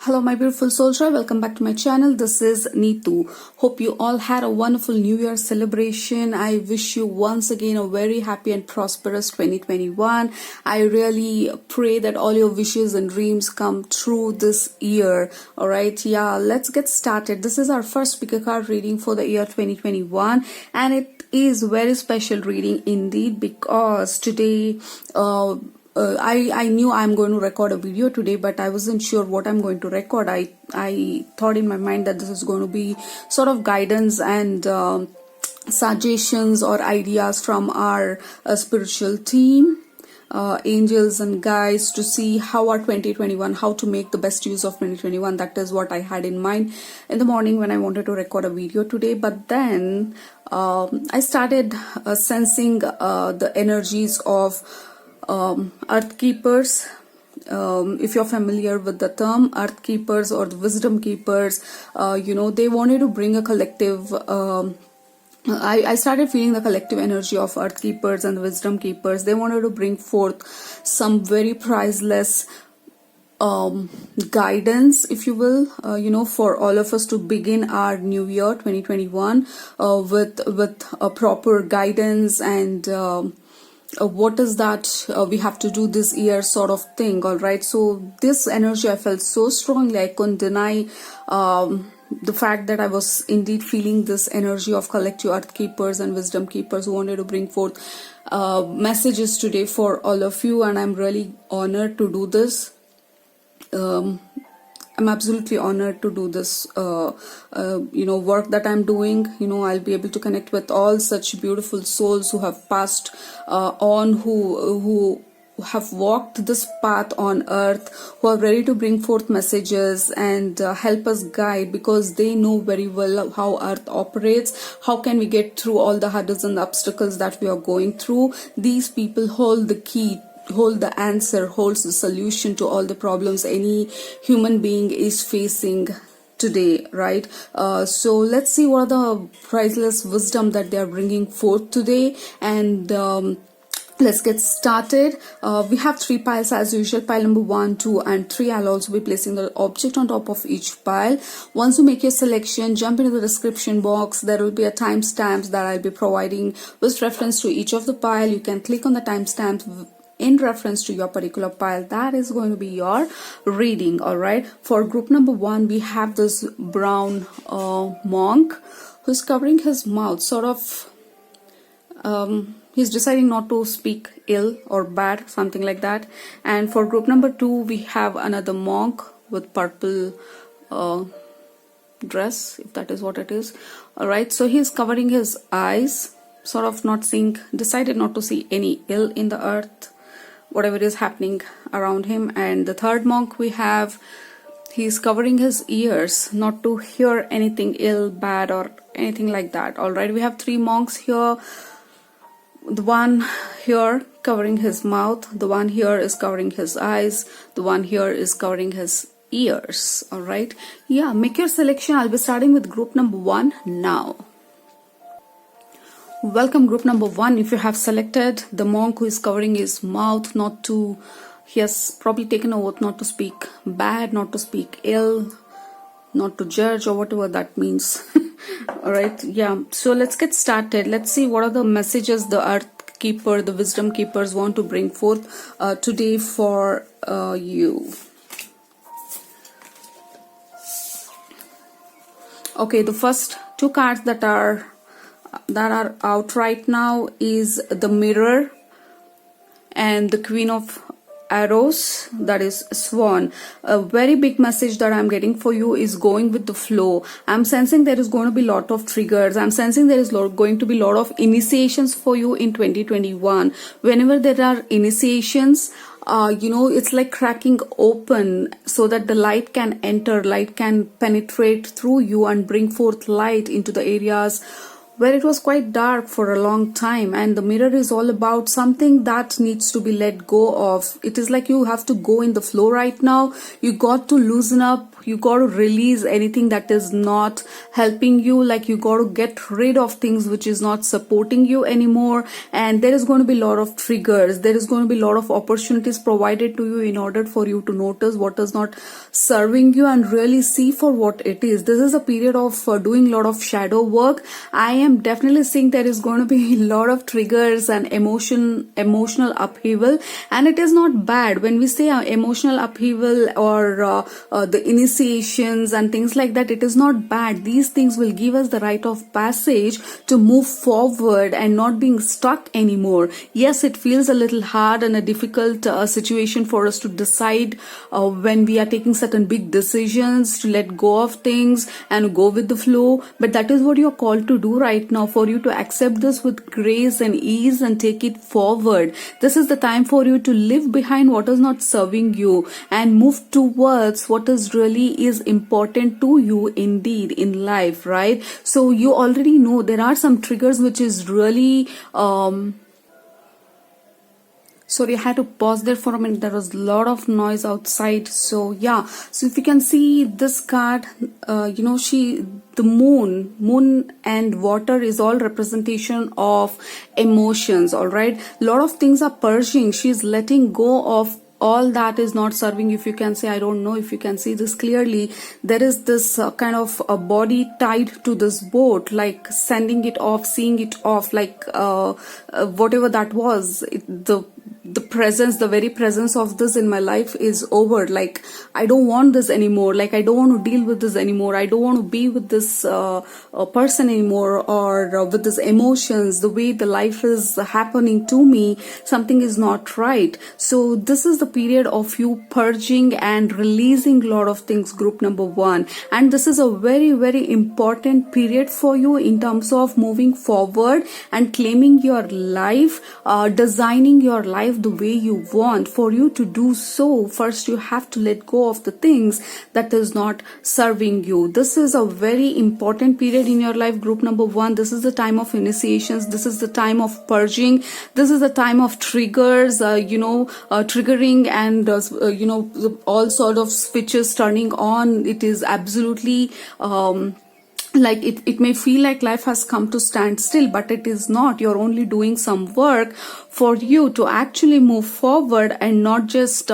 Hello my beautiful soldier, welcome back to my channel. This is Neethu. Hope you all had a wonderful New Year celebration. I wish you once again a very happy and prosperous 2021. I really pray that all your wishes and dreams come true this year. Alright, yeah, let's get started. This is our first pick a card reading for the year 2021 and it is very special reading indeed because today I knew I'm going to record a video today, but I wasn't sure what I'm going to record. I thought in my mind that this is going to be sort of guidance and suggestions or ideas from our spiritual team, angels and guides, to see how our 2021, how to make the best use of 2021. That is what I had in mind in the morning when I wanted to record a video today. But then I started sensing the energies of earth keepers. If you're familiar with the term earth keepers or the wisdom keepers, they wanted to bring a collective I started feeling the collective energy of earth keepers and the wisdom keepers. They wanted to bring forth some very priceless guidance, if you will, for all of us to begin our new year 2021 with a proper guidance and what is that we have to do this year sort of thing. All right, so this energy I felt so strongly, I couldn't deny the fact that I was indeed feeling this energy of collective earth keepers and wisdom keepers who wanted to bring forth messages today for all of you, and I'm really honored to do this. I'm absolutely honored to do this, work that I'm doing. I'll be able to connect with all such beautiful souls who have passed on, who have walked this path on earth, who are ready to bring forth messages and help us guide, because they know very well how earth operates. How can we get through all the hurdles and the obstacles that we are going through? These people hold the key, hold the answer, holds the solution to all the problems any human being is facing today, right? So let's see what are the priceless wisdom that they are bringing forth today, and let's get started. We have 3 piles as usual, pile number 1, 2 and 3. I'll also be placing the object on top of each pile. Once you make your selection, jump into the description box. There will be a timestamp that I'll be providing with reference to each of the pile. You can click on the timestamp in reference to your particular pile. That is going to be your reading. All right, for group number 1, we have this brown monk who's covering his mouth, sort of he's deciding not to speak ill or bad, something like that. And for group number 2, we have another monk with purple dress, if that is what it is. All right, so he's covering his eyes, sort of not seeing, decided not to see any ill in the earth, whatever is happening around him. And the third monk we have, he's covering his ears, not to hear anything ill, bad or anything like that. All right, we have 3 monks here. The one here covering his mouth, the one here is covering his eyes, the one here is covering his ears. All right, yeah, make your selection. I'll be starting with group number 1 now. Welcome group number 1. If you have selected the monk who is covering his mouth, not to, he has probably taken an oath not to speak bad, not to speak ill, not to judge, or whatever that means. All right, yeah, so let's get started. Let's see what are the messages the earth keeper, the wisdom keepers want to bring forth today for you. Okay, the first 2 cards that are out right now is the Mirror and the Queen of Arrows, that is Swan. A very big message that I'm getting for you is going with the flow. I'm sensing there is going to be a lot of triggers. I'm sensing there is going to be a lot of initiations for you in 2021. Whenever there are initiations, it's like cracking open so that the light can enter, light can penetrate through you and bring forth light into the areas where it was quite dark for a long time. And the mirror is all about something that needs to be let go of. It is like you have to go in the flow right now. You got to loosen up you got to release anything that is not helping you, like you got to get rid of things which is not supporting you anymore. And there is going to be a lot of triggers, there is going to be a lot of opportunities provided to you in order for you to notice what is not serving you and really see for what it is. This is a period of doing a lot of shadow work. I am definitely seeing there is going to be a lot of triggers and emotional upheaval, and it is not bad. When we say emotional upheaval or the initiations and things like that, it is not bad. These things will give us the rite of passage to move forward and not being stuck anymore. Yes, it feels a little hard and a difficult situation for us to decide when we are taking certain big decisions, to let go of things and go with the flow, but that is what you're called to do right now, for you to accept this with grace and ease and take it forward. This is the time for you to leave behind what is not serving you and move towards what is really is important to you indeed in life, right? So you already know there are some triggers which is really sorry, I had to pause there for a minute. There was a lot of noise outside. So yeah, so if you can see this card, the moon and water is all representation of emotions. All right, a lot of things are purging. She's letting go of all that is not serving. If you can see, I don't know if you can see this clearly, there is this kind of a body tied to this boat, like sending it off, seeing it off, like whatever that was, the presence, the very presence of this in my life is over. Like, I don't want this anymore. Like, I don't want to deal with this anymore. I don't want to be with this person anymore, or with these emotions. The way the life is happening to me, something is not right. So this is the period of you purging and releasing a lot of things, group number 1. And this is a very, very important period for you in terms of moving forward and claiming your life, designing your life the way you want. For you to do so, first you have to let go of the things that is not serving you. This is a very important period in your life, group number 1. This is the time of initiations. This is the time of purging. This is the time of triggers, triggering and all sort of switches turning on. It is absolutely like it may feel like life has come to stand still, but it is not. You're only doing some work for you to actually move forward and not just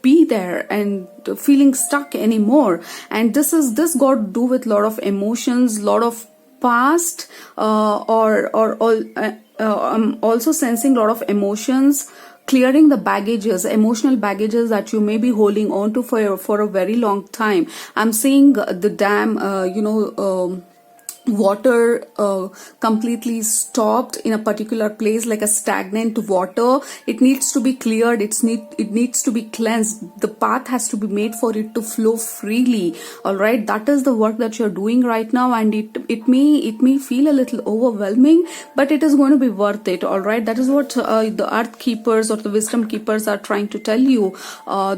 be there and feeling stuck anymore. And this got to do with a lot of emotions, a lot of past, I'm also sensing a lot of emotions, clearing the baggages, emotional baggages that you may be holding on to for a very long time. I'm seeing the dam, water completely stopped in a particular place, like a stagnant water. It needs to be cleared. It needs to be cleansed. The path has to be made for it to flow freely. All right, that is the work that you're doing right now, and it may feel a little overwhelming, but it is going to be worth it. All right, that is what the earth keepers or the wisdom keepers are trying to tell you.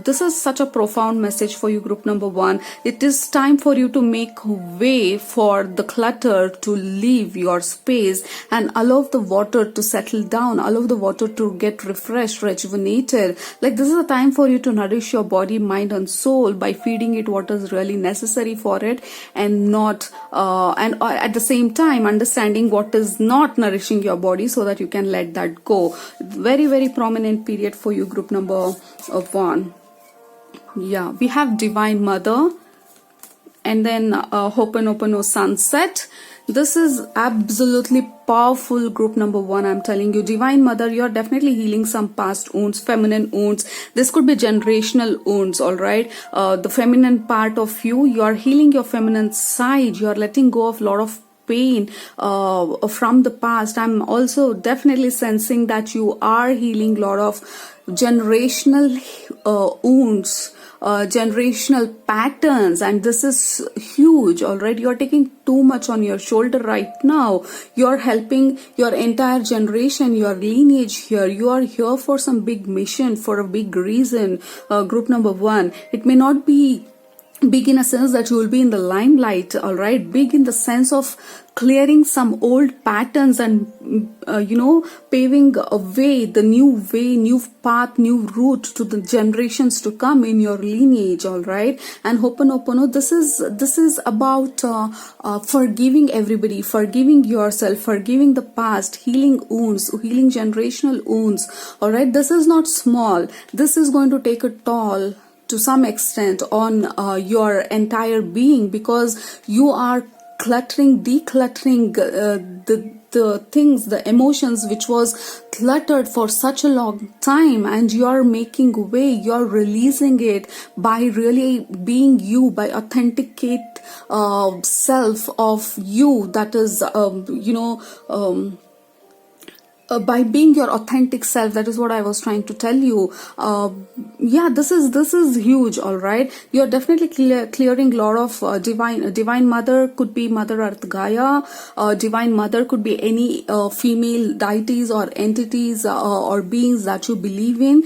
This is such a profound message for you, group number 1. It is time for you to make way for the clutter to leave your space and allow the water to settle down, allow the water to get refreshed, rejuvenated. Like, this is a time for you to nourish your body, mind and soul by feeding it what is really necessary for it, and not at the same time understanding what is not nourishing your body so that you can let that go. Very, very prominent period for you, group number 1. Yeah, we have Divine Mother, and then Ho'oponopono Sunset. This is absolutely powerful, group number 1. I'm telling you, Divine Mother, you're definitely healing some past wounds, feminine wounds. This could be generational wounds. All right, the feminine part of you're healing your feminine side. You're letting go of a lot of pain from the past. I'm also definitely sensing that you are healing a lot of generational wounds, generational patterns, and this is huge. All right, you're taking too much on your shoulder right now. You're helping your entire generation, your lineage here. You are here for some big mission, for a big reason, group number 1. It may not be big in a sense that you will be in the limelight, all right, big in the sense of clearing some old patterns and paving a way, the new way, new path, new route to the generations to come in your lineage, all right. And Ho'oponopono, this is about forgiving everybody, forgiving yourself, forgiving the past, healing wounds, healing generational wounds, all right. This is not small. This is going to take a toll to some extent on your entire being, because you are decluttering the things, the emotions which was cluttered for such a long time, and you're making way, you're releasing it by really being you, by authenticate self of you, that is by being your authentic self. That is what I was trying to tell you. Yeah, this is huge, all right. You're definitely clearing a lot of divine mother. Could be Mother Earth Gaia. Divine mother could be any female deities or entities or beings that you believe in.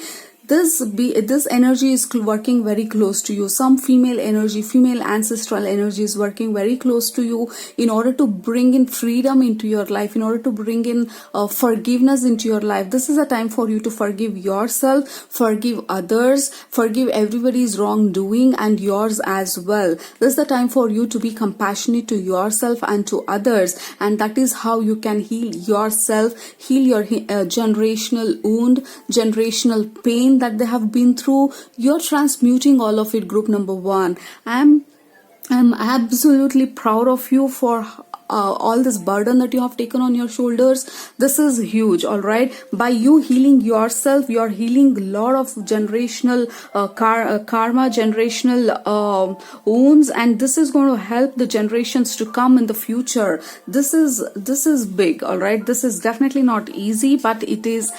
This energy is working very close to you. Some female energy, female ancestral energy is working very close to you in order to bring in freedom into your life, in order to bring in forgiveness into your life. This is a time for you to forgive yourself, forgive others, forgive everybody's wrongdoing and yours as well. This is the time for you to be compassionate to yourself and to others, and that is how you can heal yourself, heal your generational wound, generational pain that they have been through. You're transmuting all of it, group number 1. I'm absolutely proud of you for all this burden that you have taken on your shoulders. This is huge, all right. By you healing yourself, you are healing a lot of generational karma, generational wounds, and this is going to help the generations to come in the future. This is big, all right. This is definitely not easy, but it is.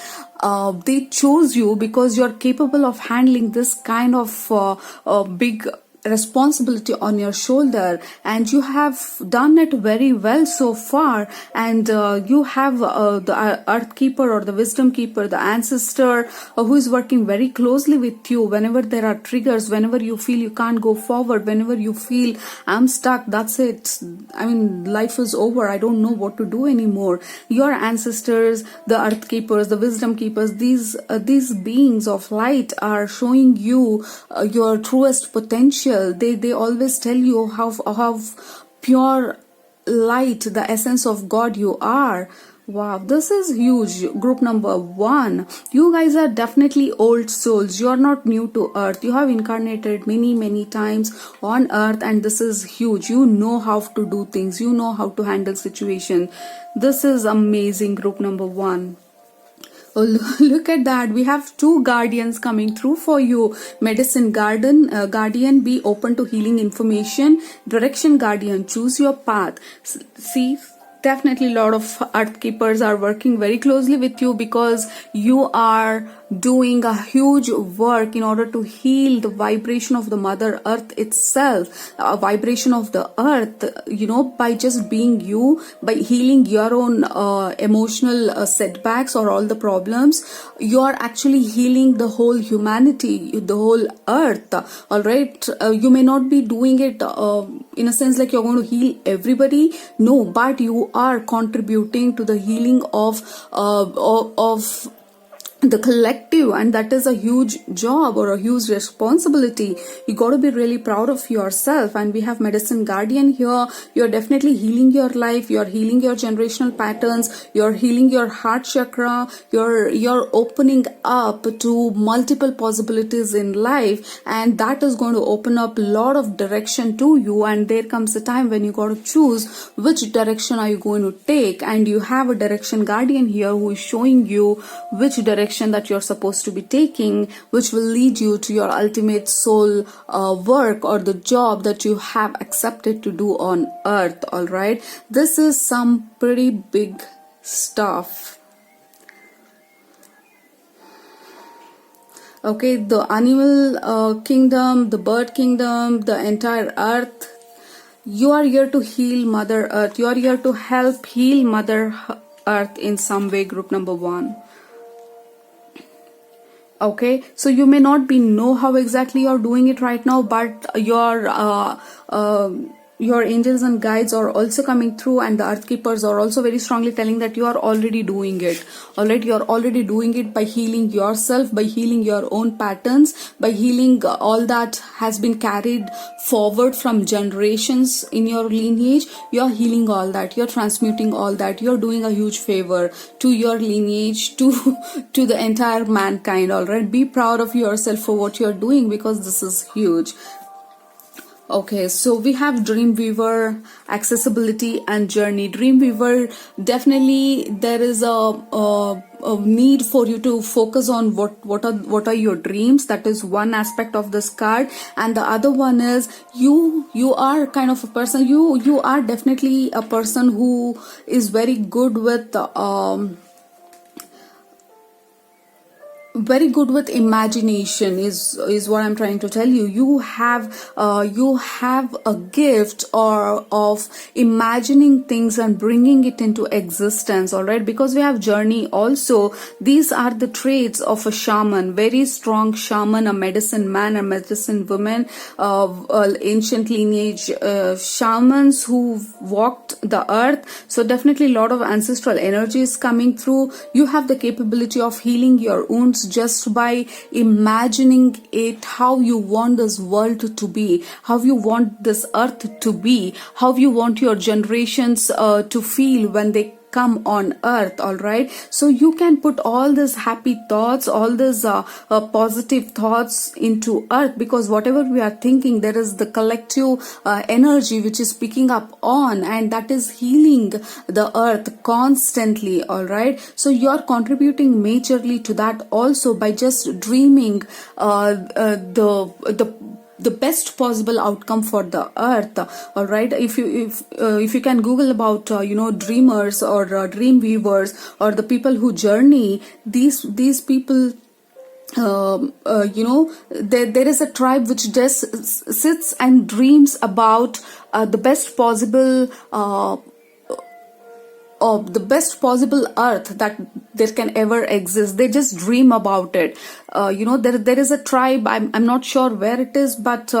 They chose you because you're capable of handling this kind of big responsibility on your shoulder, and you have done it very well so far. And you have the earth keeper or the wisdom keeper, the ancestor who is working very closely with you whenever there are triggers, whenever you feel you can't go forward, whenever you feel I'm stuck, that's it, I mean life is over, I don't know what to do anymore. Your ancestors, the earth keepers, the wisdom keepers, these beings of light are showing you your truest potential. They always tell you how pure light, the essence of God you are. Wow, this is huge, group number 1. You guys are definitely old souls. You're not new to earth. You have incarnated many times on earth, and this is huge. You know how to do things. You know how to handle situation. This is amazing, group number 1. Oh, look at that. We have 2 guardians coming through for you. Medicine guardian, be open to healing information. Direction guardian, choose your path. See, definitely a lot of earth keepers are working very closely with you because you are doing a huge work in order to heal the vibration of the Mother Earth itself, a vibration of the earth, by just being you, by healing your own emotional setbacks or all the problems. You are actually healing the whole humanity, the whole earth, all right. You may not be doing it in a sense like you're going to heal everybody, no, but you are contributing to the healing of the collective, and that is a huge job or a huge responsibility. You got to be really proud of yourself. And we have medicine guardian here. You're definitely healing your life, you're healing your generational patterns, you're healing your heart chakra, you're opening up to multiple possibilities in life, and that is going to open up a lot of direction to you. And there comes a time when you got to choose which direction are you going to take, and you have a direction guardian here who is showing you which direction that you're supposed to be taking, which will lead you to your ultimate soul work or the job that you have accepted to do on earth, all right. This is some pretty big stuff. Okay, the animal kingdom, the bird kingdom, the entire earth. You are here to heal Mother Earth. You are here to help heal Mother Earth in some way, group number 1. Okay, so you may not be know how exactly you're doing it right now, but your angels and guides are also coming through, and the earth keepers are also very strongly telling that you are already doing it. All right, you're already doing it by healing yourself, by healing your own patterns, by healing all that has been carried forward from generations in your lineage. You're healing all that, you're transmuting all that, you're doing a huge favor to your lineage, to to the entire mankind. All right, be proud of yourself for what you're doing, because this is huge. Okay, so we have Dreamweaver, accessibility, and journey. Dreamweaver, definitely there is a need for you to focus on what are your dreams. That is one aspect of this card, and the other one is you are kind of a person. You are definitely a person who is very good with imagination, is what I'm trying to tell you. You have a gift or of imagining things and bringing it into existence. All right, because we have journey also. These are the traits of a shaman, very strong shaman, a medicine man, a medicine woman, ancient lineage shamans who walked the earth. So definitely a lot of ancestral energy is coming through. You have the capability of healing your wounds just by imagining it, how you want this world to be, how you want this earth to be, how you want your generations to feel when they come on earth. All right, so you can put all these happy thoughts, all these positive thoughts into earth, because whatever we are thinking, there is the collective energy which is picking up on, and that is healing the earth constantly. All right, so you are contributing majorly to that also by just dreaming the best possible outcome for the earth. All right, if you can Google about dreamers or dream weavers, or the people who journey, these people, there is a tribe which just sits and dreams about the best possible of the best possible earth that there can ever exist. They just dream about it. There is a tribe, I'm not sure where it is, but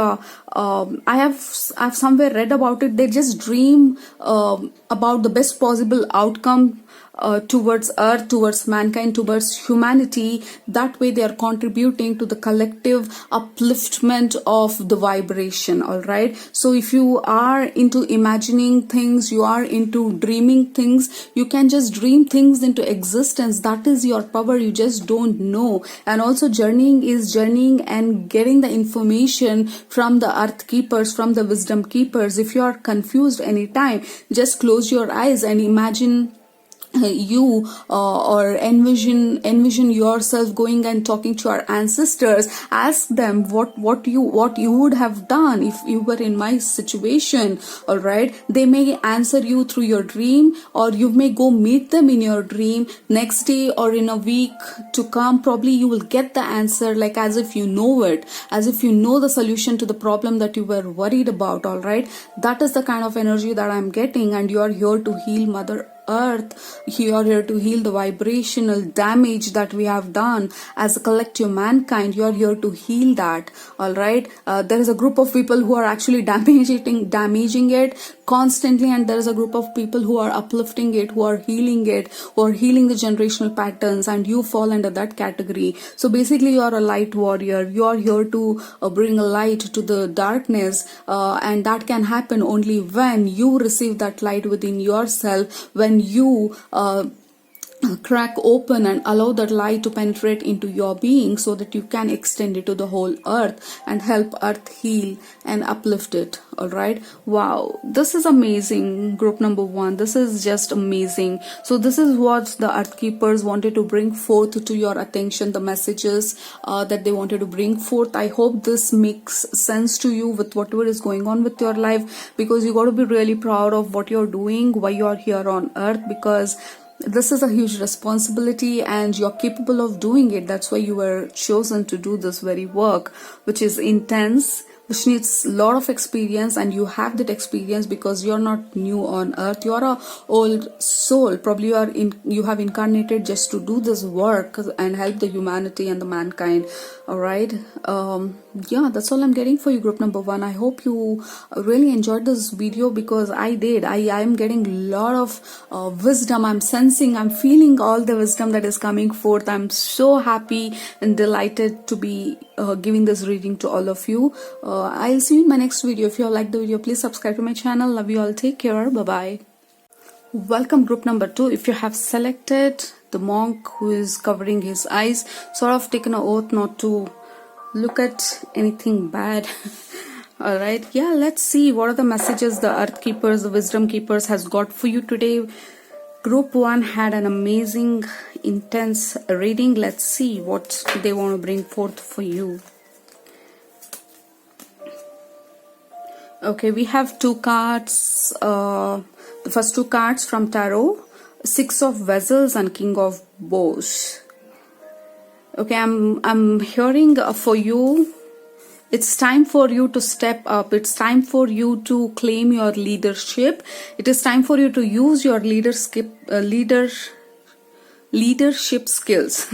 I've somewhere read about it. They just dream about the best possible outcome towards earth, towards mankind, towards humanity. That way they are contributing to the collective upliftment of the vibration. All right, so if you are into imagining things, you are into dreaming things, you can just dream things into existence. That is your power, you just don't know. And also journeying is journeying and getting the information from the earth keepers, from the wisdom keepers. If you are confused anytime, just close your eyes and imagine or envision yourself going and talking to our ancestors. Ask them what you would have done if you were in my situation. All right, they may answer you through your dream, or you may go meet them in your dream next day or in a week to come. Probably you will get the answer, like as if you know it, as if you know the solution to the problem that you were worried about. All right, that is the kind of energy that I'm getting, and you are here to heal Mother Earth. You are here to heal the vibrational damage that we have done as a collective mankind. You are here to heal that. All right, there is a group of people who are actually damaging it constantly, and there is a group of people who are uplifting it, who are healing it, who are healing the generational patterns, and you fall under that category. So basically you are a light warrior. You are here to bring a light to the darkness, and that can happen only when you receive that light within yourself, when you crack open and allow that light to penetrate into your being, so that you can extend it to the whole earth and help earth heal and uplift it. All right, wow, this is amazing, group number 1. This is just amazing. So this is what the earth keepers wanted to bring forth to your attention, the messages that they wanted to bring forth. I hope this makes sense to you with whatever is going on with your life, because you got to be really proud of what you're doing, why you're here on earth, because this is a huge responsibility and you're capable of doing it. That's why you were chosen to do this very work, which is intense, which needs a lot of experience, and you have that experience because you're not new on earth. You're a old soul. Probably you have incarnated just to do this work and help the humanity and the mankind. All right. Yeah, that's all I'm getting for you, group number 1. I hope you really enjoyed this video, because I did. I am getting a lot of wisdom. I'm sensing, I'm feeling all the wisdom that is coming forth. I'm so happy and delighted to be giving this reading to all of you. I'll see you in my next video. If you all like the video, please subscribe to my channel. Love you all. Take care. Bye bye. Welcome, group number 2. If you have selected the monk who is covering his eyes, sort of taken an oath not to look at anything bad. All right, yeah, let's see what are the messages the earth keepers, the wisdom keepers has got for you today. Group 1 had an amazing, intense reading. Let's see what they want to bring forth for you. Okay, we have 2 cards. The first 2 cards from tarot, 6 of Vessels and King of Bows. Okay, I'm hearing for you, it's time for you to step up. It's time for you to claim your leadership. It is time for you to use your leadership skills.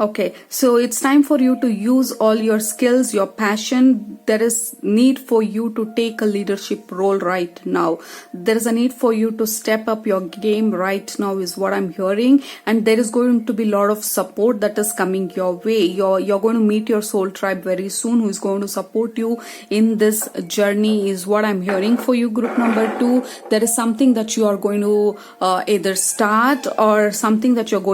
Okay, so it's time for you to use all your skills, your passion. There is need for you to take a leadership role right now. There is a need for you to step up your game right now, is what I'm hearing. And there is going to be a lot of support that is coming your way. You're going to meet your soul tribe very soon, who is going to support you in this journey, is what I'm hearing for you, group number 2. There is something that you are going to either start, or something that you're going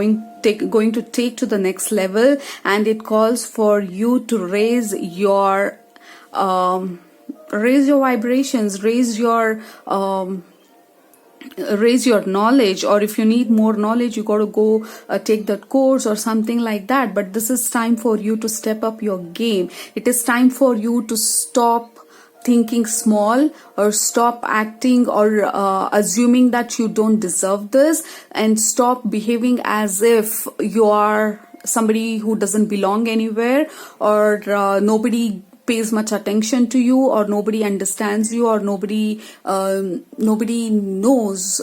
to take to the next level, and it calls for you to raise your vibrations, raise your knowledge, or if you need more knowledge, you got to go take that course or something like that. But this is time for you to step up your game. It is time for you to stop thinking small, or stop acting or assuming that you don't deserve this, and stop behaving as if you are somebody who doesn't belong anywhere, or nobody pays much attention to you, or nobody understands you, or nobody knows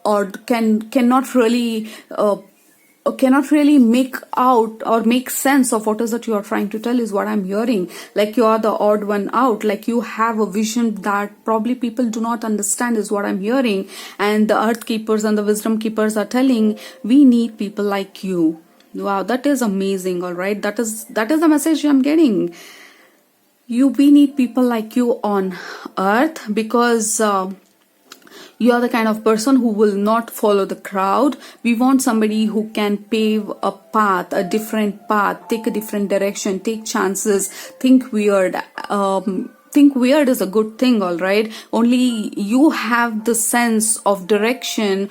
or cannot really make out or make sense of what is that you are trying to tell, is what I'm hearing. Like you are the odd one out, like you have a vision that probably people do not understand, is what I'm hearing. And the earth keepers and the wisdom keepers are telling, we need people like you. Wow, that is amazing. All right, that is the message I'm getting. We need people like you on earth, because you are the kind of person who will not follow the crowd. We want somebody who can pave a path, a different path, take a different direction, take chances, think weird. Think weird is a good thing, all right? Only you have the sense of direction,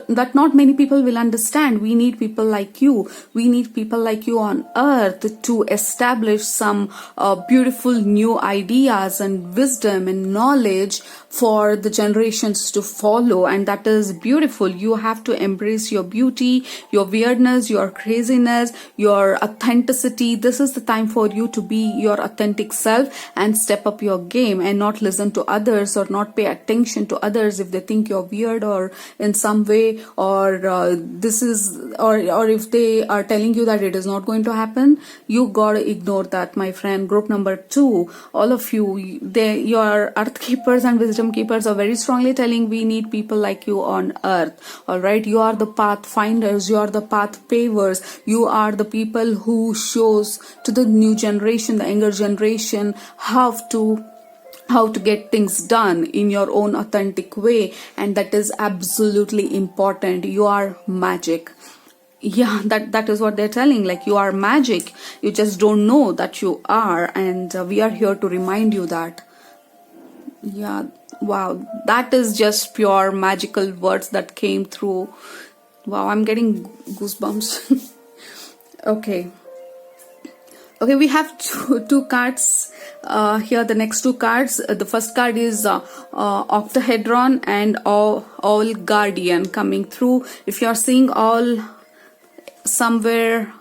that not many people will understand. We need people like you. We need people like you on earth to establish some beautiful new ideas and wisdom and knowledge for the generations to follow. And that is beautiful. You have to embrace your beauty, your weirdness, your craziness, your authenticity. This is the time for you to be your authentic self and step up your game, and not listen to others, or not pay attention to others if they think you're weird or in some way, or if they are telling you that it is not going to happen. You gotta ignore that, my friend. Group number 2, all of you, your earth keepers and wisdom keepers are very strongly telling, we need people like you on earth. All right, you are the pathfinders, you are the path pavers, you are the people who shows to the new generation, the younger generation, how to get things done in your own authentic way. And that is absolutely important. You are magic. Yeah, that is what they're telling. Like, you are magic, you just don't know that you are. And we are here to remind you that. Yeah, wow, that is just pure magical words that came through. Wow, I'm getting goosebumps. Okay, we have two cards here. The next 2 cards, the first card is octahedron and all guardian coming through. If you're seeing all somewhere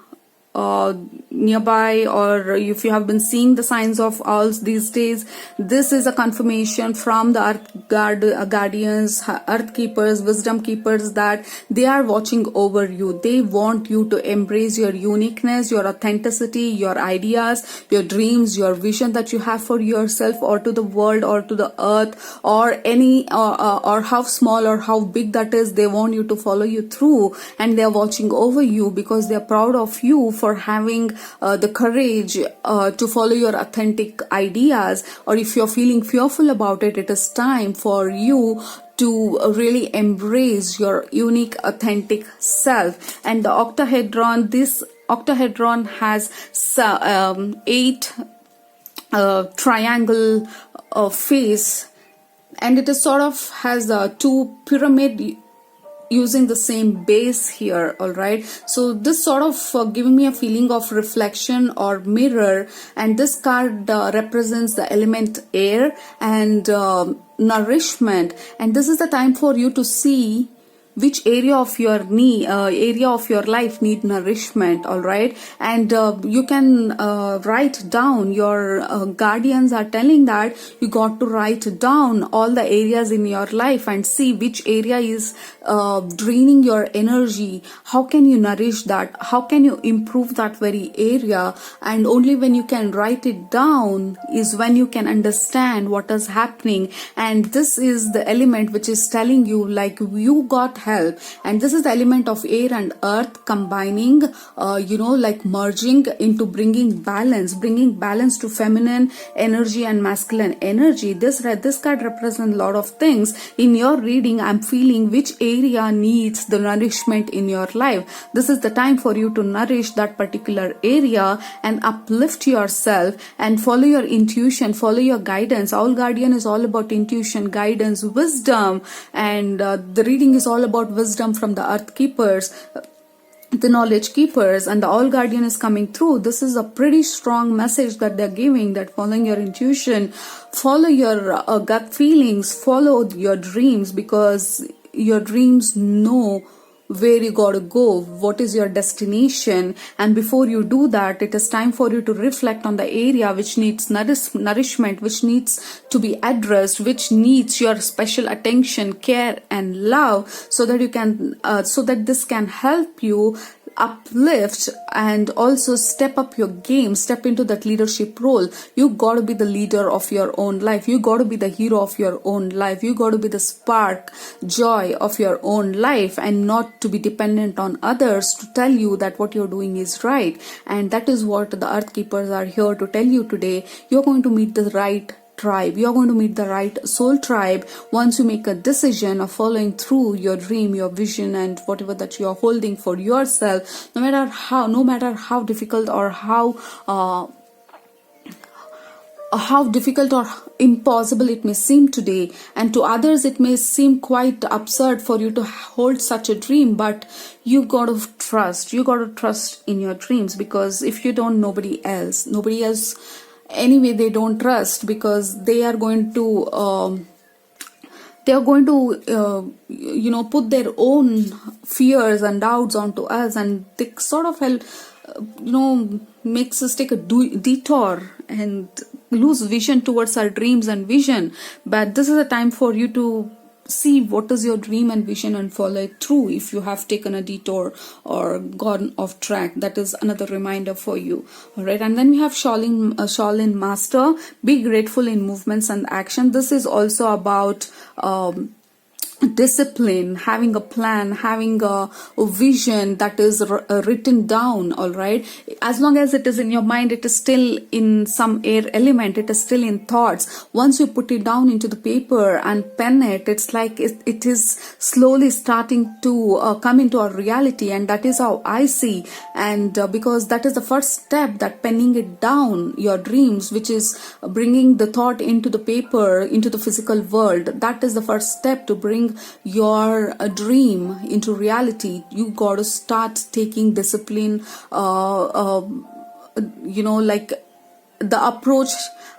nearby, or if you have been seeing the signs of owls these days, this is a confirmation from the guardians, earth keepers, wisdom keepers, that they are watching over you. They want you to embrace your uniqueness, your authenticity, your ideas, your dreams, your vision that you have for yourself or to the world or to the earth, or any or how small or how big that is. They want you to follow you through, and they are watching over you because they are proud of you for having the courage to follow your authentic ideas. Or if you're feeling fearful about it, it is time for you to really embrace your unique authentic self. And the octahedron, this octahedron has 8 triangle face, and it is sort of has 2 pyramid using the same base here. All right, so this sort of giving me a feeling of reflection or mirror, and this card represents the element air and nourishment. And this is the time for you to see which area of your area of your life need nourishment. All right, and you can write down. Your guardians are telling that you got to write down all the areas in your life and see which area is draining your energy. How can you nourish that? How can you improve that very area? And only when you can write it down is when you can understand what is happening. And this is the element which is telling you, like, you got help. And this is the element of air and earth combining, like merging into bringing balance to feminine energy and masculine energy. This card represents a lot of things. In your reading, I'm feeling which area needs the nourishment in your life. This is the time for you to nourish that particular area and uplift yourself and follow your intuition, follow your guidance. Owl Guardian is all about intuition, guidance, wisdom, and the reading is all about wisdom from the earth keepers, the knowledge keepers, and the Owl Guardian is coming through. This is a pretty strong message that they're giving, that following your intuition, follow your gut feelings, follow your dreams, because your dreams know where you gotta go, what is your destination. And before you do that, it is time for you to reflect on the area which needs nourishment, which needs to be addressed, which needs your special attention, care, and love, so that you can so that this can help you uplift and also step up your game, step into that leadership role. You got to be the leader of your own life. You got to be the hero of your own life. You got to be the spark, joy of your own life, and not to be dependent on others to tell you that what you're doing is right. And that is what the earth keepers are here to tell you today. You're going to meet the right tribe. You're going to meet the right soul tribe once you make a decision of following through your dream, your vision, and whatever that you are holding for yourself. No matter how difficult or how difficult or impossible it may seem today, and to others it may seem quite absurd for you to hold such a dream, but you got to trust in your dreams, because if you don't, nobody else anyway, they don't trust, because they are going to put their own fears and doubts onto us, and they sort of makes us take a detour and lose vision towards our dreams and vision. But this is a time for you to see what is your dream and vision and follow it through. If you have taken a detour or gone off track, that is another reminder for you. All right, and then we have Shaolin Master. Be grateful in movements and action. This is also about discipline, having a plan, having a vision that is written down. All right, as long as it is in your mind, it is still in some air element, it is still in thoughts. Once you put it down into the paper and pen it, it's like it is slowly starting to come into our reality. And that is how I see. And because that is the first step, that penning it down, your dreams, which is bringing the thought into the paper, into the physical world, that is the first step to bring your dream into reality. You got to start taking discipline, like the approach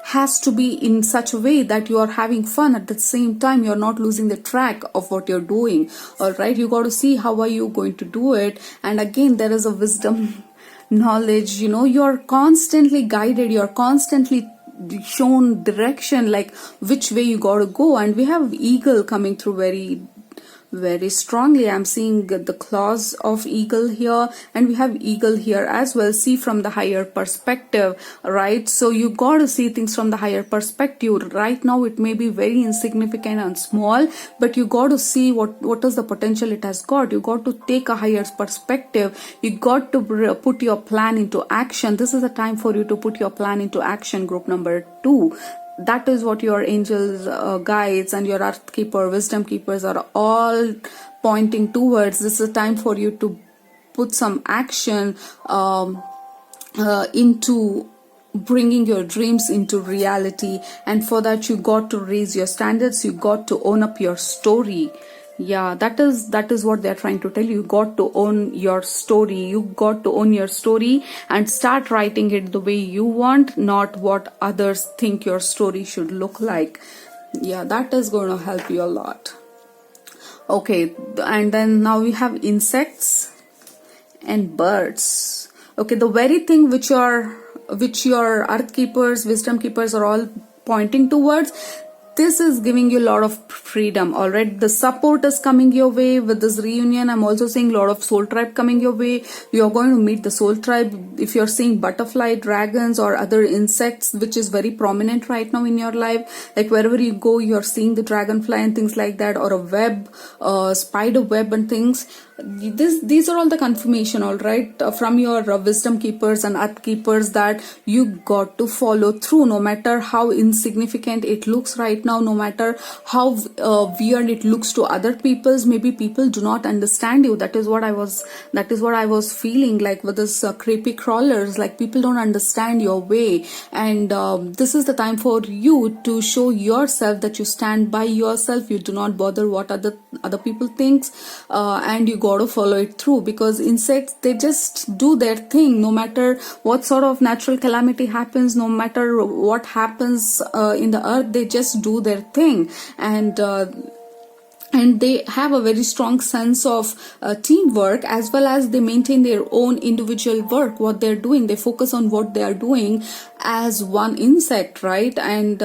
has to be in such a way that you are having fun at the same time. You're not losing the track of what you're doing. All right, you got to see how are you going to do it. And again, there is a wisdom knowledge. You're constantly guided, you're constantly shown direction, like which way you gotta go. And we have eagle coming through very strongly. I'm seeing the claws of eagle here, and we have eagle here as well. See from the higher perspective, right? So you got to see things from the higher perspective. Right now it may be very insignificant and small, but you got to see what is the potential it has got. You got to take a higher perspective. You got to put your plan into action. This is the time for you to put your plan into action, group number 2. That is what your angels, guides, and your earth keeper, wisdom keepers are all pointing towards. This is a time for you to put some action into bringing your dreams into reality. And for that, you got to raise your standards. You got to own up your story. Yeah, that is what they're trying to tell you. You got to own your story. You got to own your story and start writing it the way you want, not what others think your story should look like. Yeah, that is going to help you a lot. Okay, and then now we have insects and birds. Okay, the very thing which your earth keepers, wisdom keepers are all pointing towards, this is giving you a lot of freedom. All right, the support is coming your way with this reunion. I'm also seeing a lot of soul tribe coming your way. You're going to meet the soul tribe. If you're seeing butterfly, dragons, or other insects, which is very prominent right now in your life, like wherever you go, you're seeing the dragonfly and things like that, or a web, spider web and things. These are all the confirmation, all right, from your wisdom keepers and earth keepers, that you got to follow through, no matter how insignificant it looks right now, no matter how weird it looks to other people's. Maybe people do not understand you. That is what I was feeling like with this creepy crawlers, like people don't understand your way. And this is the time for you to show yourself that you stand by yourself. You do not bother what other people thinks, and you got to follow it through, because insects, they just do their thing. No matter what sort of natural calamity happens, no matter what happens in the earth, they just do their thing. And they have a very strong sense of teamwork, as well as they maintain their own individual work, what they're doing. They focus on what they are doing as one insect, right? And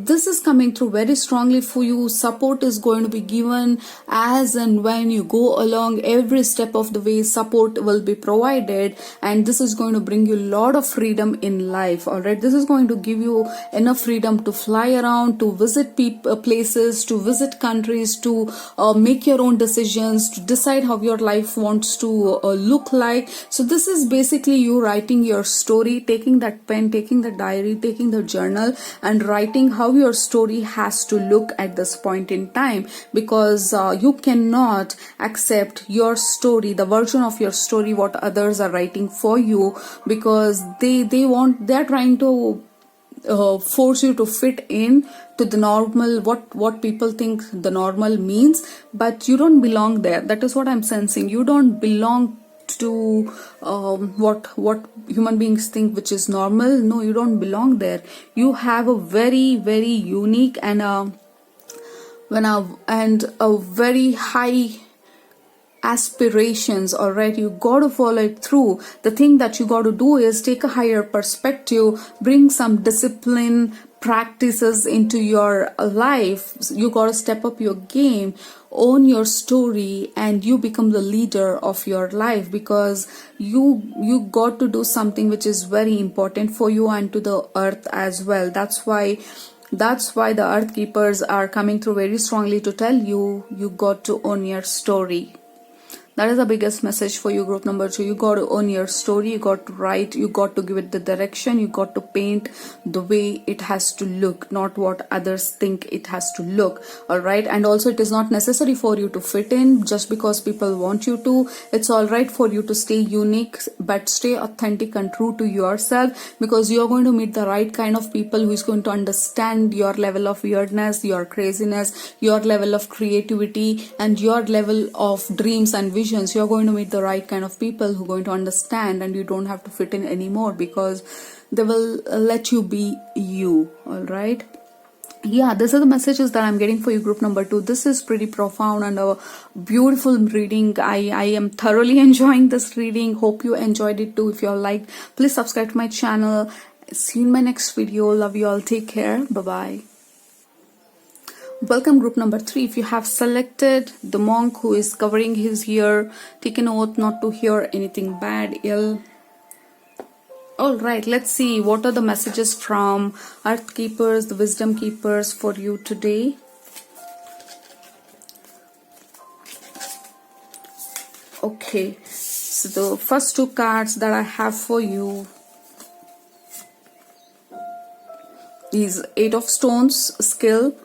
this is coming through very strongly for you. Support is going to be given as and when you go along. Every step of the way, support will be provided, and this is going to bring you a lot of freedom in life. All right, this is going to give you enough freedom to fly around, to visit places, to visit countries, to make your own decisions, to decide how your life wants to look like. So this is basically you writing your story, taking that pen, taking the diary, taking the journal, and writing how your story has to look at this point in time, because you cannot accept your story, the version of your story what others are writing for you, because they're trying to force you to fit in to the normal, what people think the normal means, but you don't belong there. That is what I'm sensing. You don't belong to what human beings think which is normal. No, you don't belong there. You have a very, very unique and a very high aspirations. All right, you got to follow it through. The thing that you got to do is take a higher perspective, bring some discipline practices into your life. You got to step up your game, own your story, and you become the leader of your life, because you got to do something which is very important for you and to the earth as well. That's why the earth keepers are coming through very strongly to tell you got to own your story. That is the biggest message for you, group number 2. You got to own your story. You got to write. You got to give it the direction. You got to paint the way it has to look, not what others think it has to look. All right. And also, it is not necessary for you to fit in just because people want you to. It's all right for you to stay unique, but stay authentic and true to yourself, because you're going to meet the right kind of people who is going to understand your level of weirdness, your craziness, your level of creativity, and your level of dreams and visions. You're going to meet the right kind of people who are going to understand, and you don't have to fit in anymore, because they will let you be you. All right. Yeah, these are the messages that I'm getting for you, group number 2. This is pretty profound and a beautiful reading. I am thoroughly enjoying this reading. Hope you enjoyed it too. If you all liked, please subscribe to my channel. See you in my next video. Love you all. Take care. Bye bye. Welcome, group number 3. If you have selected the monk who is covering his ear, take an oath not to hear anything bad, ill. All right, let's see what are the messages from Earth Keepers, the Wisdom Keepers for you today. Okay, so the first 2 cards that I have for you is 8 of Stones, skill,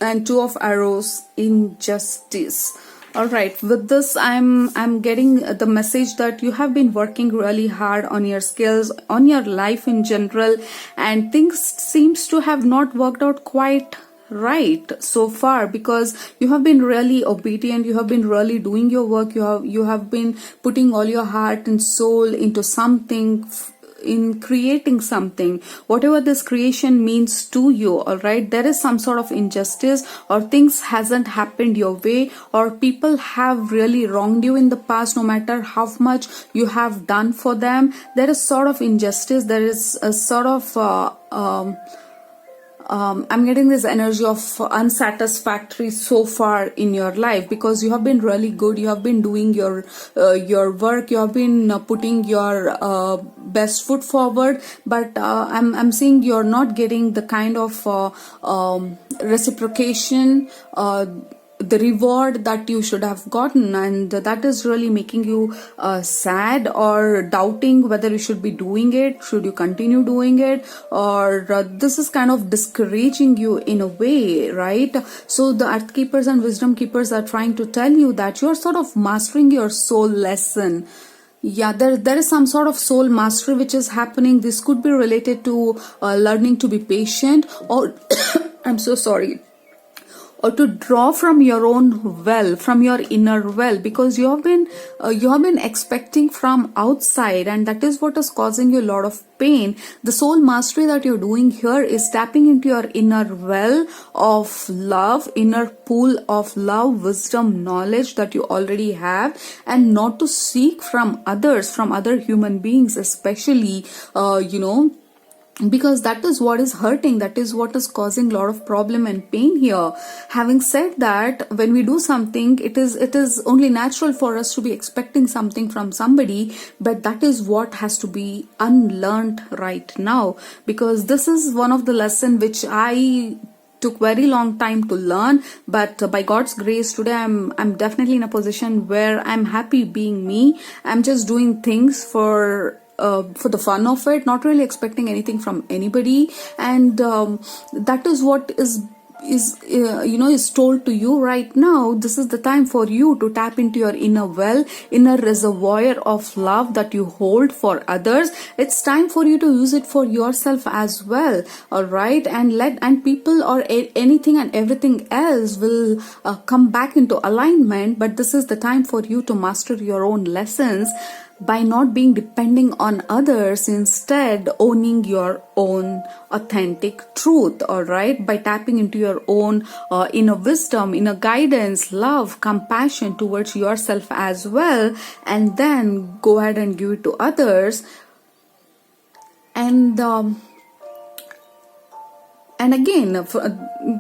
and 2 of arrows, injustice. All right, with this I'm getting the message that you have been working really hard on your skills, on your life in general, and things seems to have not worked out quite right so far, because you have been really obedient, you have been really doing your work, you have been putting all your heart and soul into something, in creating something, whatever this creation means to you. All right, there is some sort of injustice, or things hasn't happened your way, or people have really wronged you in the past. No matter how much you have done for them, there is sort of injustice, there is a sort of I'm getting this energy of unsatisfactory so far in your life, because you have been really good, you have been doing your work, you have been putting your best foot forward, but I'm seeing you're not getting the kind of reciprocation, the reward that you should have gotten, and that is really making you sad, or doubting whether you should be doing it, should you continue doing it, or this is kind of discouraging you in a way, right? So the Earth Keepers and Wisdom Keepers are trying to tell you that you are sort of mastering your soul lesson. Yeah, there is some sort of soul mastery which is happening. This could be related to learning to be patient, or I'm so sorry, or to draw from your own well, from your inner well, because you have been expecting from outside, and that is what is causing you a lot of pain. The soul mastery that you're doing here is tapping into your inner well of love, inner pool of love, wisdom, knowledge that you already have, and not to seek from others, from other human beings especially, because that is what is hurting, that is what is causing a lot of problem and pain here. Having said that, when we do something, it is only natural for us to be expecting something from somebody, but that is what has to be unlearned right now, because this is one of the lesson which I took very long time to learn, but by God's grace today I'm definitely in a position where I'm happy being me. I'm just doing things for the fun of it, not really expecting anything from anybody, and that is what is told to you right now. This is the time for you to tap into your inner well, inner reservoir of love that you hold for others. It's time for you to use it for yourself as well. All right, and people or anything and everything else will come back into alignment, but this is the time for you to master your own lessons by not being depending on others, instead owning your own authentic truth. All right, by tapping into your own inner wisdom, inner guidance, love, compassion towards yourself as well, and then go ahead and give it to others. And again,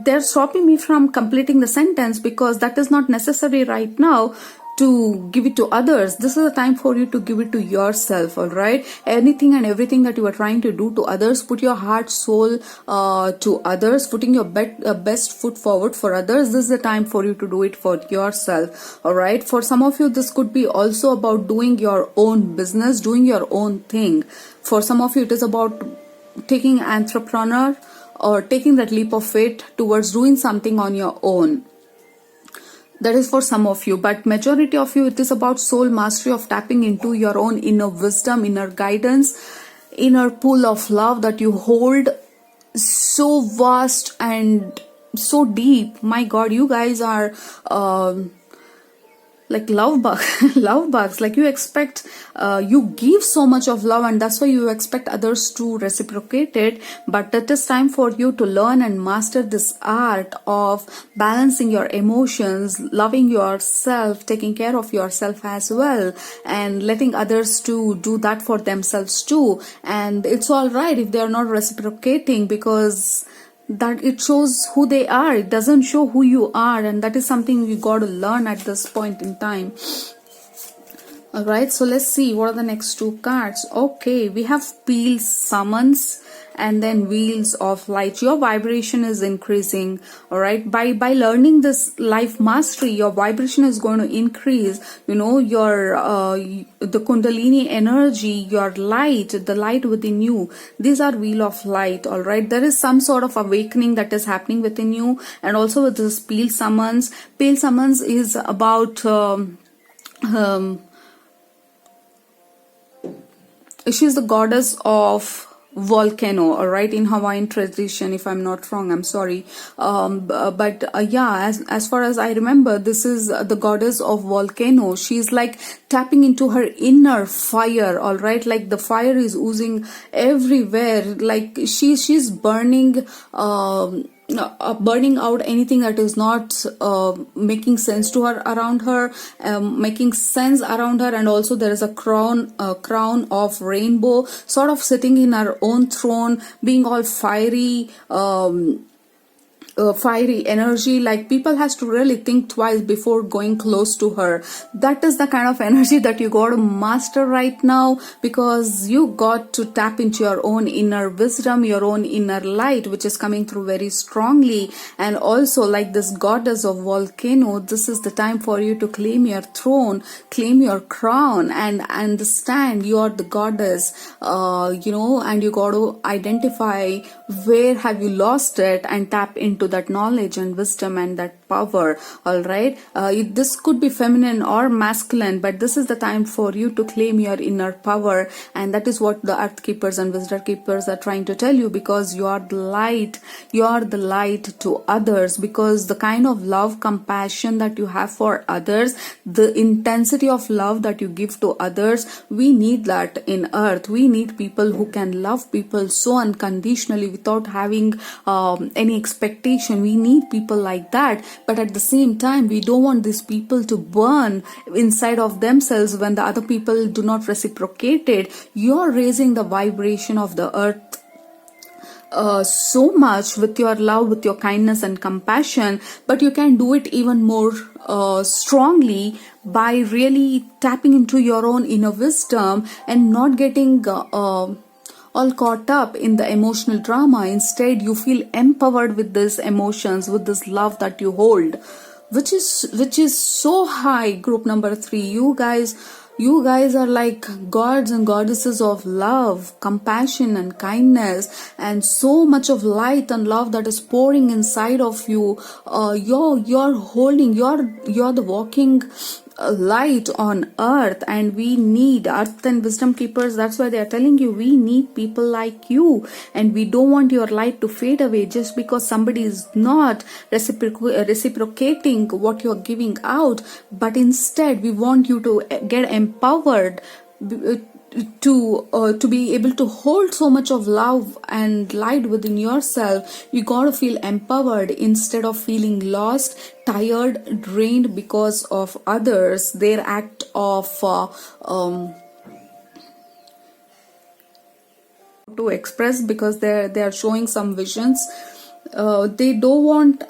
they're stopping me from completing the sentence, because that is not necessary right now to give it to others. This is the time for you to give it to yourself. All right, anything and everything that you are trying to do to others, put your heart, soul to others, putting your best foot forward for others. This is the time for you to do it for yourself. All right, for some of you this could be also about doing your own business, doing your own thing. For some of you it is about taking entrepreneur, or taking that leap of faith towards doing something on your own. That is for some of you, but majority of you, it is about soul mastery, of tapping into your own inner wisdom, inner guidance, inner pool of love that you hold so vast and so deep. My God, you guys are like love bug love bugs, like you expect, you give so much of love, and that's why you expect others to reciprocate it. But it is time for you to learn and master this art of balancing your emotions, loving yourself, taking care of yourself as well, and letting others to do that for themselves too. And it's all right if they are not reciprocating, because that it shows who they are, it doesn't show who you are, and that is something you got to learn at this point in time. All right, so let's see what are the next two cards. Okay, we have Peel Summons and then Wheels of Light. Your vibration is increasing. All right, by learning this life mastery, your vibration is going to increase. You know, your the Kundalini energy, your light, the light within you. These are Wheel of Light. All right, there is some sort of awakening that is happening within you, and also with this Peel Summons. Peel Summons is about she's the goddess of volcano, all right, in Hawaiian tradition, if I'm not wrong, I'm sorry, but yeah, as far as I remember, this is the goddess of volcano. She's like tapping into her inner fire, all right, like the fire is oozing everywhere, like she's burning burning out anything that is not making sense to her around her, making sense around her. And also there is a crown of rainbow, sort of sitting in her own throne, being all fiery, fiery energy. Like people has to really think twice before going close to her. That is the kind of energy that you got to master right now, because you got to tap into your own inner wisdom, your own inner light, which is coming through very strongly. And also, like this goddess of volcano, this is the time for you to claim your throne, claim your crown, and understand you are the goddess, you know, and you got to identify where have you lost it and tap into that knowledge and wisdom and that power. All right, this could be feminine or masculine, but this is the time for you to claim your inner power, and that is what the earth keepers and visitor keepers are trying to tell you, because you are the light, you are the light to others, because the kind of love, compassion that you have for others, the intensity of love that you give to others, we need that in earth. We need people who can love people so unconditionally without having any expectation. We need people like that, but at the same time we don't want these people to burn inside of themselves when the other people do not reciprocate it. You're raising the vibration of the earth so much with your love, with your kindness and compassion, but you can do it even more strongly by really tapping into your own inner wisdom and not getting all caught up in the emotional drama. Instead, you feel empowered with these emotions, with this love that you hold, which is so high. Group number 3, you guys are like gods and goddesses of love, compassion and kindness, and so much of light and love that is pouring inside of you. You're holding, you're the walking light on earth, and we need earth and wisdom keepers. That's why they are telling you we need people like you, and we don't want your light to fade away just because somebody is not reciprocating what you're giving out. But instead we want you to get empowered to be able to hold so much of love and light within yourself. You gotta feel empowered instead of feeling lost, tired, drained because of others, their act of to express, because they are showing some visions. They don't want,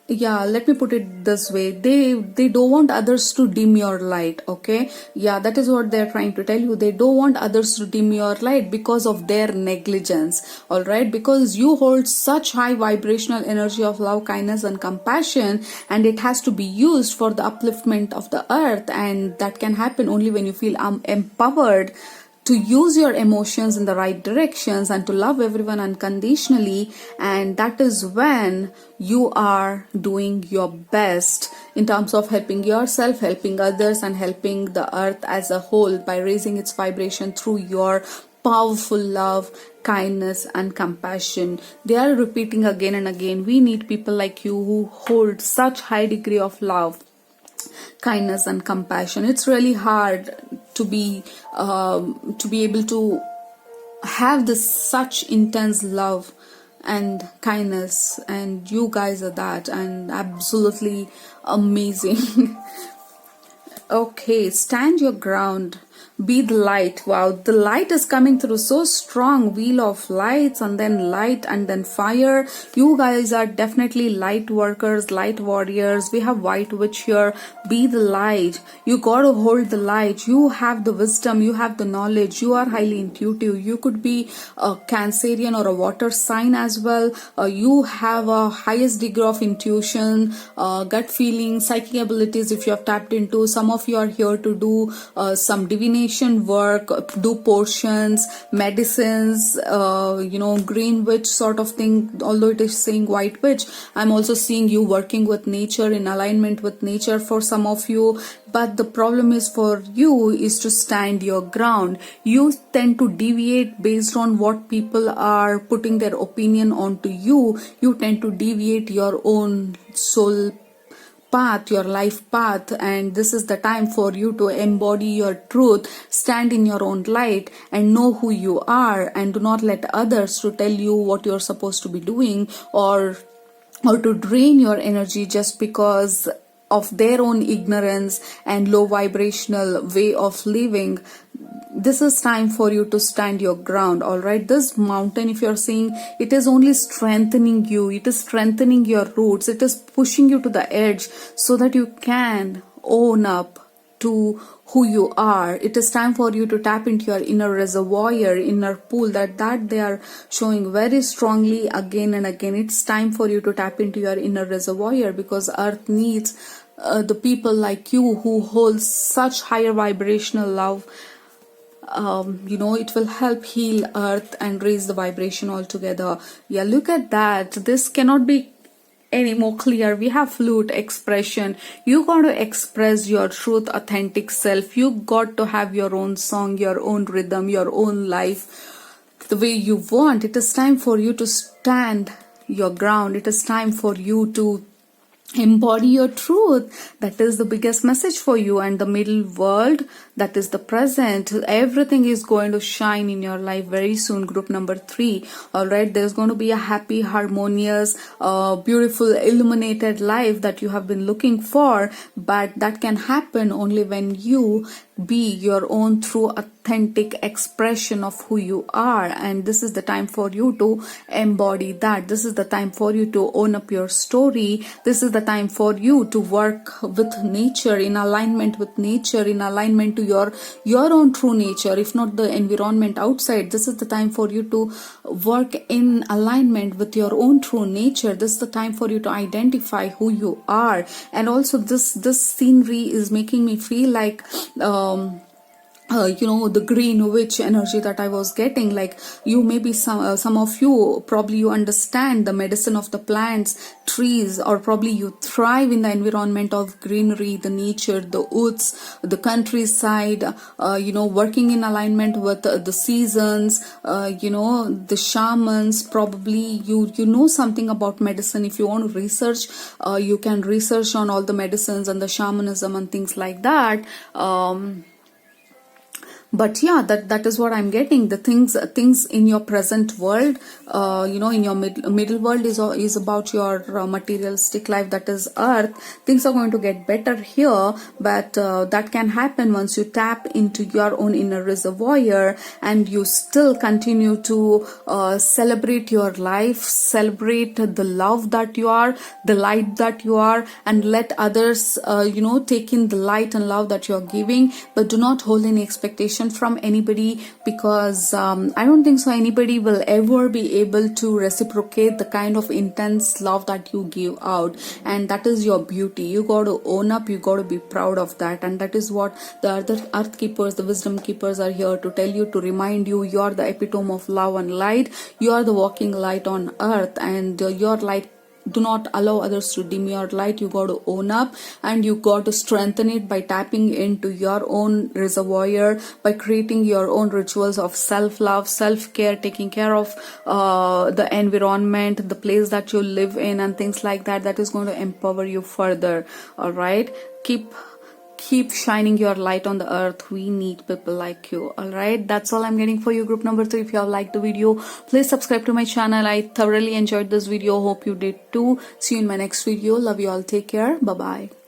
yeah, let me put it this way, they don't want others to dim your light. Okay, yeah, that is what they're trying to tell you. They don't want others to dim your light because of their negligence. All right, because you hold such high vibrational energy of love, kindness and compassion, and it has to be used for the upliftment of the earth, and that can happen only when you feel empowered to use your emotions in the right directions and to love everyone unconditionally. And that is when you are doing your best in terms of helping yourself, helping others, and helping the earth as a whole by raising its vibration through your powerful love, kindness and compassion. They are repeating again and again, we need people like you who hold such high degree of love, kindness and compassion. It's really hard to be able to have this such intense love and kindness, and you guys are that, and absolutely amazing. Okay, stand your ground. Be the light. Wow, the light is coming through so strong. Wheel of lights, and then light, and then fire. You guys are definitely light workers, light warriors. We have white witch here. Be the light. You gotta hold the light. You have the wisdom. You have the knowledge. You are highly intuitive. You could be a Cancerian or a water sign as well. You have a highest degree of intuition, gut feeling, psychic abilities. If you have tapped into, some of you are here to do some divination work, do potions, medicines, green witch sort of thing. Although it is saying white witch, I'm also seeing you working with nature, in alignment with nature for some of you. But the problem is for you is to stand your ground. You tend to deviate based on what people are putting their opinion onto you. You tend to deviate your own soul path, your life path, and this is the time for you to embody your truth, stand in your own light, and know who you are, and do not let others to tell you what you're supposed to be doing, or to drain your energy just because of their own ignorance and low vibrational way of living. This is time for you to stand your ground. All right, this mountain, if you're seeing, it is only strengthening you, it is strengthening your roots, it is pushing you to the edge so that you can own up to who you are. It is time for you to tap into your inner reservoir, your inner pool, that they are showing very strongly again and again. It's time for you to tap into your inner reservoir, because earth needs the people like you who hold such higher vibrational love. It will help heal earth and raise the vibration altogether. Yeah, look at that. This cannot be any more clear. We have flute expression. You got to express your truth, authentic self. You got to have your own song, your own rhythm, your own life the way you want. It is time for you to stand your ground. It is time for you to embody your truth. That is the biggest message for you. And the middle world, that is the present. Everything is going to shine in your life very soon. Group number 3. All right, there's going to be a happy, harmonious, beautiful, illuminated life that you have been looking for. But that can happen only when you be your own true authentic expression of who you are. And this is the time for you to embody that. This is the time for you to own up your story. This is the time for you to work with nature, in alignment with nature, in alignment to your own true nature, if not the environment outside. This is the time for you to work in alignment with your own true nature. This is the time for you to identify who you are. And also this scenery is making me feel like the green witch energy that I was getting. Like, you maybe some of you, probably you understand the medicine of the plants, trees, or probably you thrive in the environment of greenery, the nature, the woods, the countryside, working in alignment with the seasons, the shamans. Probably you know something about medicine. If you want to research, you can research on all the medicines and the shamanism and things like that. But yeah, that is what I'm getting. The things in your present world, in your middle world is about your materialistic life, that is earth. Things are going to get better here, but that can happen once you tap into your own inner reservoir and you still continue to celebrate your life, celebrate the love that you are, the light that you are, and let others, take in the light and love that you're giving. But do not hold any expectation from anybody, because I don't think so anybody will ever be able to reciprocate the kind of intense love that you give out. And that is your beauty. You got to own up, you got to be proud of that. And that is what the other earth keepers, the wisdom keepers are here to tell you, to remind you. You're the epitome of love and light. You are the walking light on earth, and your light do not allow others to dim your light. You got to own up, and you got to strengthen it by tapping into your own reservoir, by creating your own rituals of self-love, self-care, taking care of the environment, the place that you live in, and things like that. That is going to empower you further. All right, keep shining your light on the earth. We need people like you. All right, that's all I'm getting for you, group number 3. If you have liked the video, please subscribe to my channel. I thoroughly enjoyed this video. Hope you did too. See you in my next video. Love you all. Take care. Bye bye.